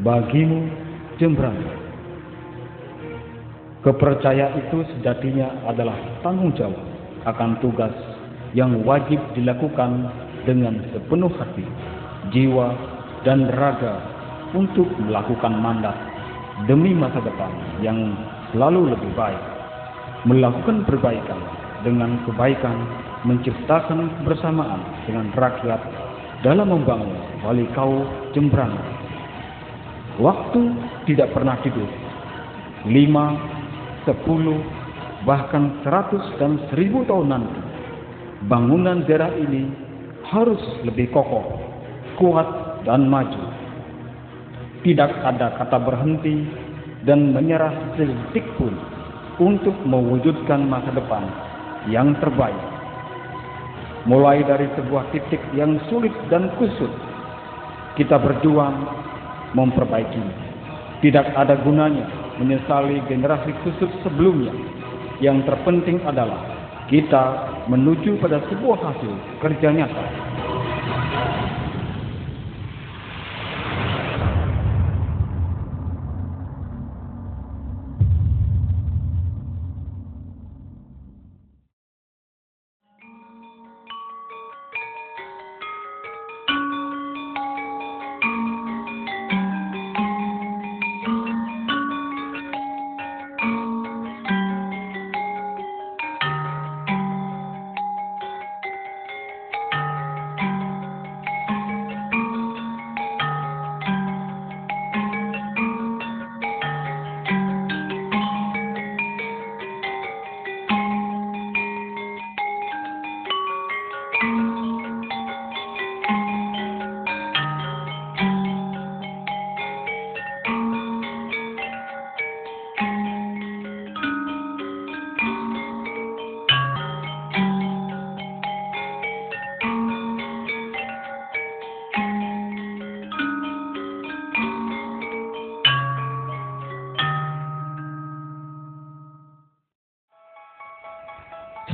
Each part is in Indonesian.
bagimu Jembrana. Kepercayaan itu sejatinya adalah tanggung jawab akan tugas yang wajib dilakukan dengan sepenuh hati, jiwa, dan raga untuk melakukan mandat demi masa depan yang selalu lebih baik, melakukan perbaikan dengan kebaikan, menciptakan kebersamaan dengan rakyat dalam membangun Walikau Jembrana. Waktu tidak pernah tidur. 5, 10, bahkan 100 dan 1000 tahun nanti, bangunan daerah ini harus lebih kokoh, kuat, dan maju. Tidak ada kata berhenti dan menyerah sedetik pun untuk mewujudkan masa depan yang terbaik. Mulai dari sebuah titik yang sulit dan kusut, kita berjuang memperbaiki. Tidak ada gunanya menyesali generasi kusut sebelumnya. Yang terpenting adalah kita menuju pada sebuah hasil kerja nyata.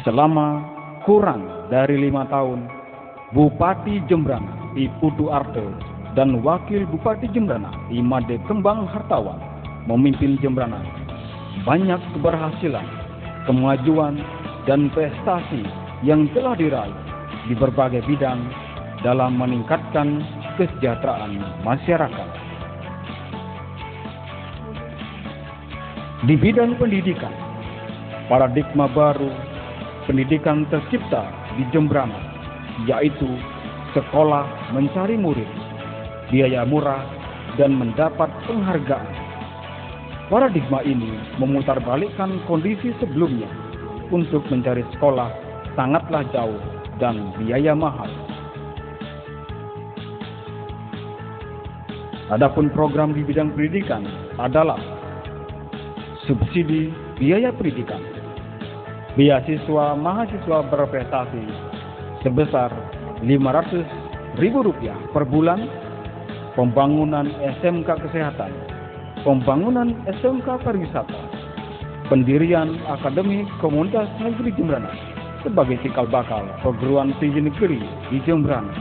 Selama kurang dari 5 tahun, Bupati Jembrana I Putu Arte dan Wakil Bupati Jembrana I Made Kembang Hartawan memimpin Jembrana. Banyak keberhasilan, kemajuan, dan prestasi yang telah diraih di berbagai bidang dalam meningkatkan kesejahteraan masyarakat. Di bidang pendidikan, paradigma baru pendidikan tercipta di Jembrana, yaitu sekolah mencari murid, biaya murah, dan mendapat penghargaan. Paradigma ini memutarbalikkan kondisi sebelumnya untuk mencari sekolah sangatlah jauh dan biaya mahal. Adapun program di bidang pendidikan adalah subsidi biaya pendidikan, beasiswa mahasiswa berprestasi sebesar Rp500.000 per bulan, pembangunan SMK Kesehatan, pembangunan SMK Pariwisata, pendirian Akademi Komunitas Negeri Jembrana sebagai cikal bakal perguruan tinggi negeri di Jembrana.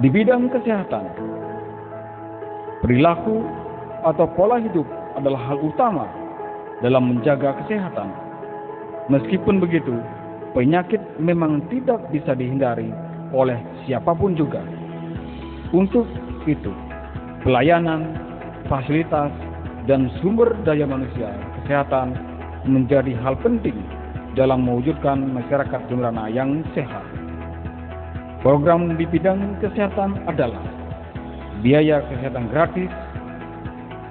Di bidang kesehatan, perilaku atau pola hidup adalah hal utama dalam menjaga kesehatan. Meskipun begitu, penyakit memang tidak bisa dihindari oleh siapapun juga. Untuk itu, pelayanan, fasilitas, dan sumber daya manusia kesehatan menjadi hal penting dalam mewujudkan masyarakat Jembrana yang sehat. Program di bidang kesehatan adalah biaya kesehatan gratis,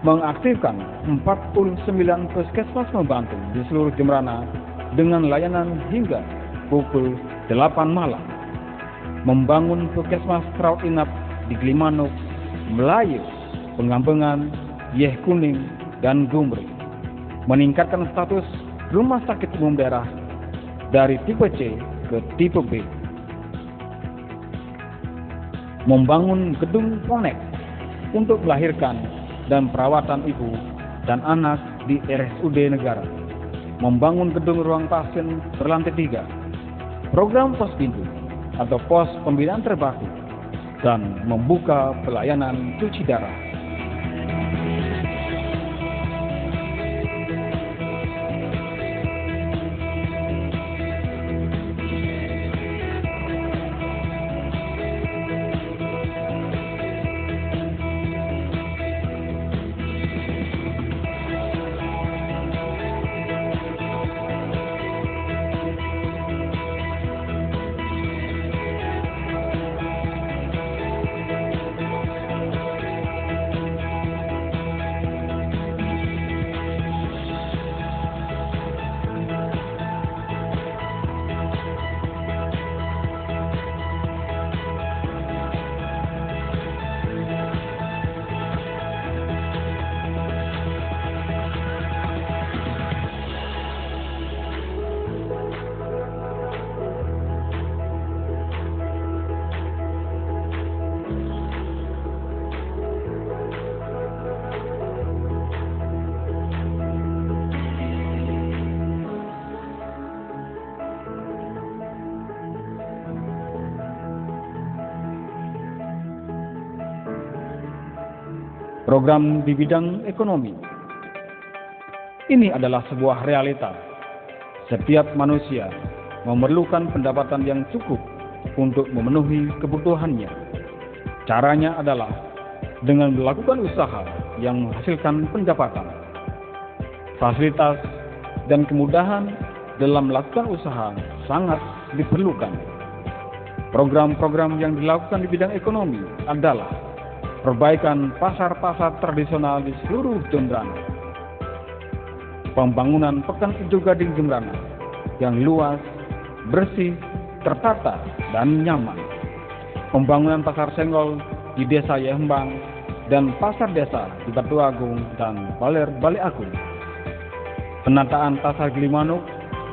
mengaktifkan 49 puskesmas membantu di seluruh Jembrana dengan layanan hingga pukul 8 malam, membangun puskesmas rawat inap di Gilimanuk, Melayu, Pengambengan, Yeh Kuning, dan Gumri, meningkatkan status rumah sakit umum daerah dari tipe C ke tipe B, membangun gedung Ponek untuk melahirkan dan perawatan ibu dan anak di RSUD Negara, membangun gedung ruang pasien berlantai 3, program pos pintu atau pos pembinaan terbaku, dan membuka pelayanan cuci darah. Program di bidang ekonomi. Ini adalah sebuah realita. Setiap manusia memerlukan pendapatan yang cukup untuk memenuhi kebutuhannya. Caranya adalah dengan melakukan usaha yang menghasilkan pendapatan. Fasilitas dan kemudahan dalam melakukan usaha sangat diperlukan. Program-program yang dilakukan di bidang ekonomi adalah perbaikan pasar-pasar tradisional di seluruh Jembrana, pembangunan Pekan Ijo Gading Jembrana yang luas, bersih, tertata, dan nyaman, pembangunan pasar senggol di Desa Yehembang dan pasar desa di Batu Agung dan Baler Bale Agung, penataan pasar Gilimanuk,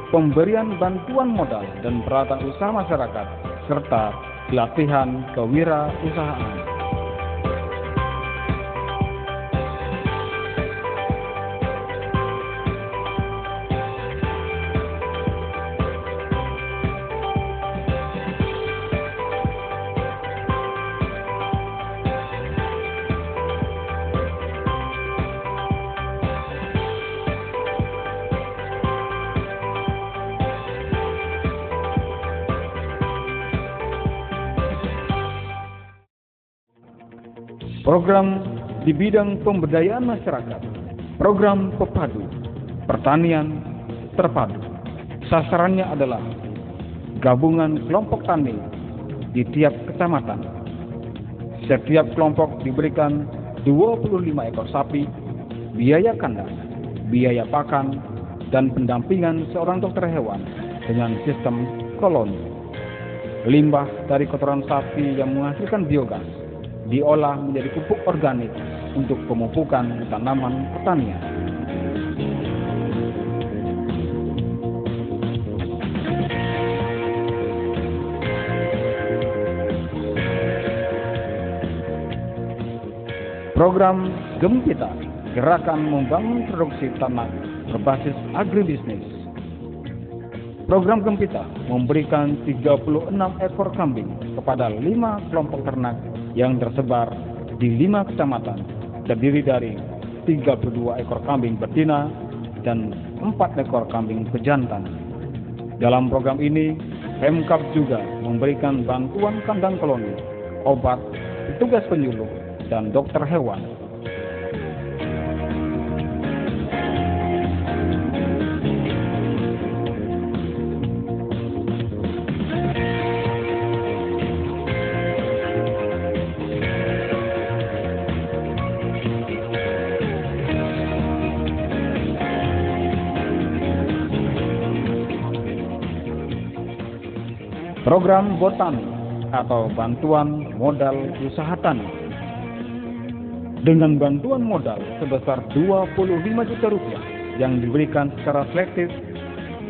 pemberian bantuan modal dan peralatan usaha masyarakat, serta pelatihan kewirausahaan. Program di bidang pemberdayaan masyarakat, program Pepadu, pertanian terpadu. Sasarannya adalah gabungan kelompok tani di tiap kecamatan. Setiap kelompok diberikan 25 ekor sapi, biaya kandang, biaya pakan, dan pendampingan seorang dokter hewan dengan sistem koloni. Limbah dari kotoran sapi yang menghasilkan biogas diolah menjadi pupuk organik untuk pemupukan tanaman pertanian. Program Gempita, gerakan membangun produksi tanah berbasis agribisnis. Program Gempita memberikan 36 ekor kambing kepada 5 kelompok ternak yang tersebar di 5 kecamatan, terdiri dari 32 ekor kambing betina dan 4 ekor kambing pejantan. Dalam program ini, Pemkab juga memberikan bantuan kandang koloni, obat, petugas penyuluh, dan dokter hewan. Program Botani atau bantuan modal usaha tani. Dengan bantuan modal sebesar 25 juta rupiah yang diberikan secara selektif,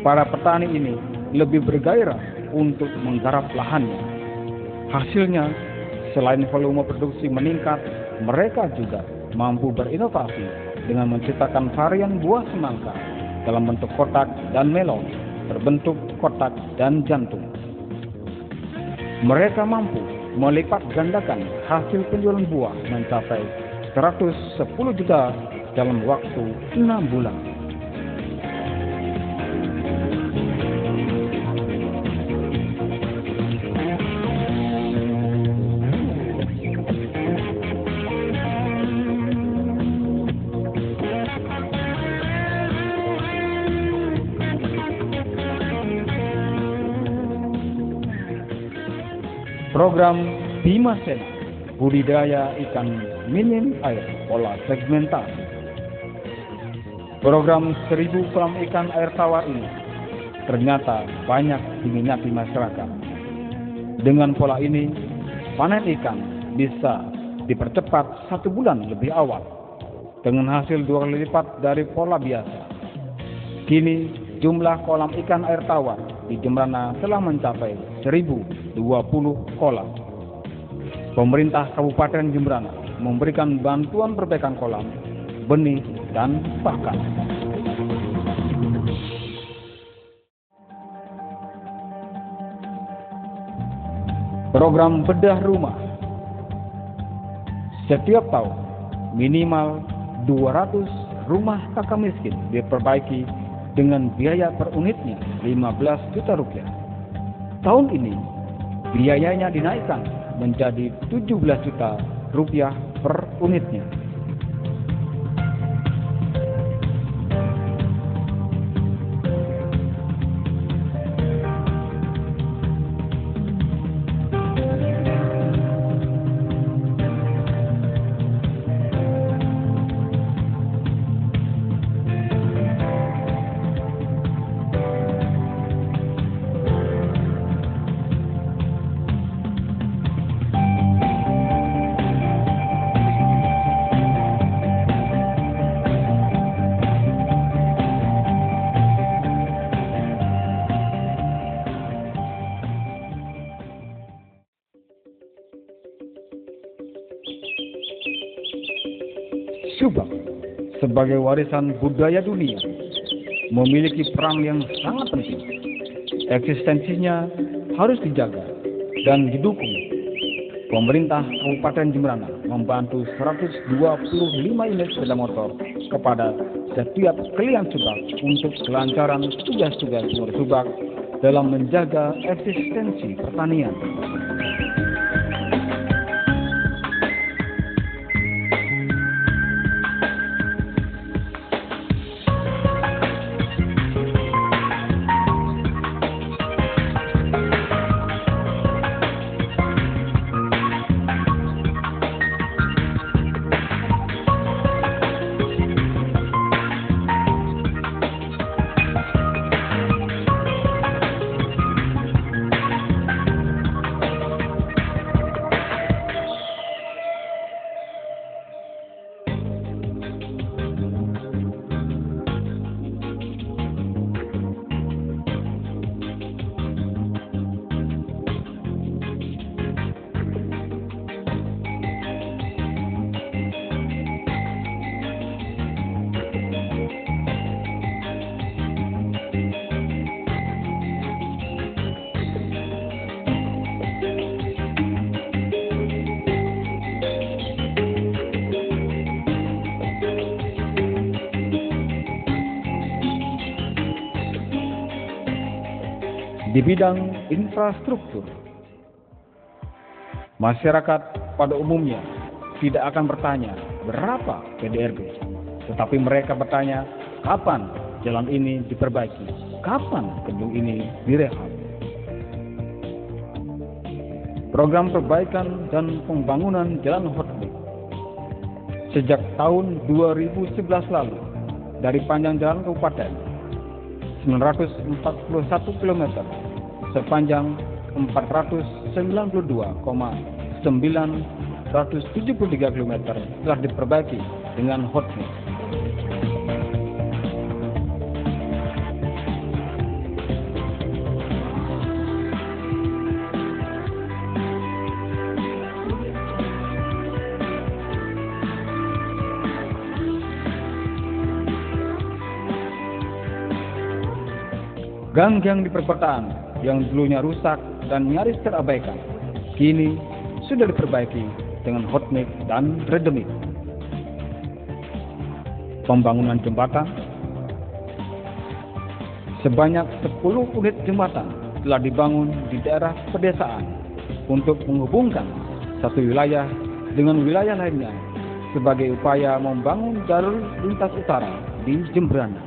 para petani ini lebih bergairah untuk menggarap lahannya. Hasilnya, selain volume produksi meningkat, mereka juga mampu berinovasi dengan menciptakan varian buah semangka dalam bentuk kotak dan melon berbentuk kotak dan jantung. Mereka mampu melipat gandakan hasil penjualan buah mencapai 110 juta dalam waktu 6 bulan. Program Bima Sena, budidaya ikan minim air pola segmentasi. Program 1000 kolam ikan air tawar ini ternyata banyak diminati masyarakat. Dengan pola ini, panen ikan bisa dipercepat 1 bulan lebih awal dengan hasil 2 kali lipat dari pola biasa. Kini jumlah kolam ikan air tawar di Jembrana telah mencapai 1020 kolam. Pemerintah Kabupaten Jembrana memberikan bantuan perbaikan kolam, benih, dan pakan. Program bedah rumah. Setiap tahun minimal 200 rumah kakak miskin diperbaiki dengan biaya per unitnya 15 juta rupiah. Tahun ini biayanya dinaikkan menjadi 17 juta rupiah per unitnya. Subak sebagai warisan budaya dunia memiliki peran yang sangat penting. Eksistensinya harus dijaga dan didukung. Pemerintah Kabupaten Jembrana membantu 125 unit sepeda motor kepada setiap klien Subak untuk kelancaran tugas-tugas Subak dalam menjaga eksistensi pertanian. Di bidang infrastruktur, masyarakat pada umumnya tidak akan bertanya berapa PDRB, tetapi mereka bertanya kapan jalan ini diperbaiki, kapan gedung ini direhab. Program perbaikan dan pembangunan jalan hotspot sejak tahun 2011 lalu dari panjang jalan kabupaten 941 km sepanjang 492,973 km telah diperbaiki dengan hotmix. Gang-gang di perkotaan yang dulunya rusak dan nyaris terabaikan, kini sudah diperbaiki dengan hotmix dan redemix. Pembangunan jembatan, sebanyak 10 unit jembatan telah dibangun di daerah pedesaan untuk menghubungkan satu wilayah dengan wilayah lainnya sebagai upaya membangun jalur lintas utara di Jembrana.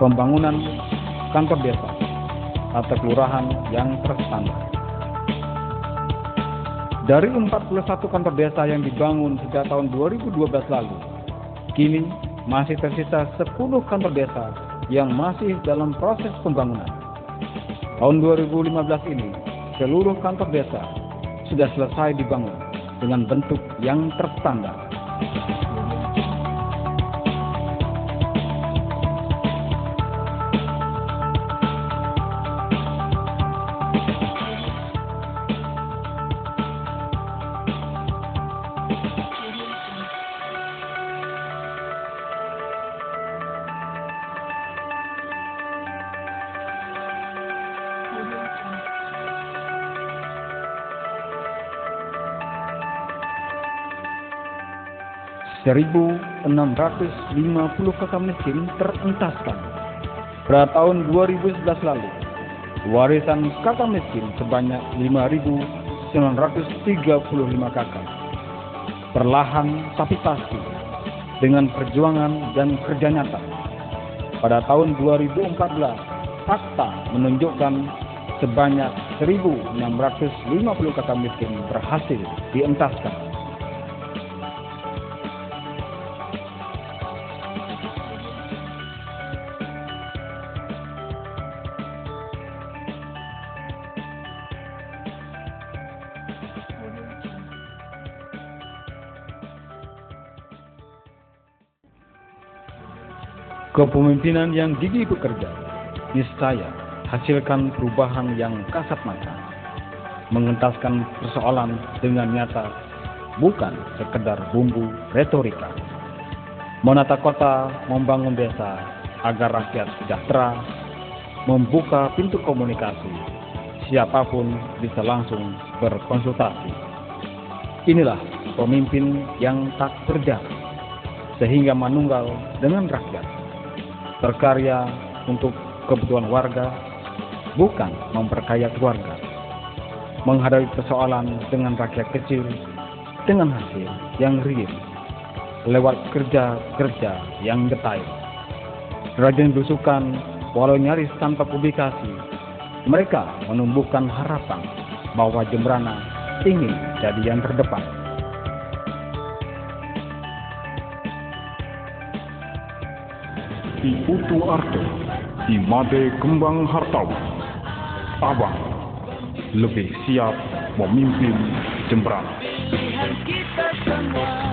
Pembangunan kantor desa atau kelurahan yang terstandar. Dari 41 kantor desa yang dibangun sejak tahun 2012 lalu, kini masih tersisa 10 kantor desa yang masih dalam proses pembangunan. Tahun 2015 ini, seluruh kantor desa sudah selesai dibangun dengan bentuk yang terstandar. ...1.650 kakak miskin terentaskan. Pada tahun 2011 lalu, warisan kakak miskin sebanyak 5.935 kakak. Perlahan tapi pasti, dengan perjuangan dan kerja nyata. Pada tahun 2014, fakta menunjukkan sebanyak 1.650 kakak miskin berhasil dientaskan. Kepemimpinan yang gigih bekerja, niscaya hasilkan perubahan yang kasat mata, mengentaskan persoalan dengan nyata, bukan sekedar bumbu retorika. Menata kota, membangun desa agar rakyat sejahtera, membuka pintu komunikasi, siapapun bisa langsung berkonsultasi. Inilah pemimpin yang tak berjarak, sehingga manunggal dengan rakyat, berkarya untuk kebutuhan warga bukan memperkaya keluarga. Menghadapi persoalan dengan rakyat kecil dengan hasil yang real lewat kerja-kerja yang detail. Rajin belusukan walau nyaris tanpa publikasi, mereka menumbuhkan harapan bahwa Jembrana ingin jadi yang terdepan. Di Putu Arte, di Made Kembang Hartawan, Abang lebih siap memimpin Jembrana. Pilihan kita semua.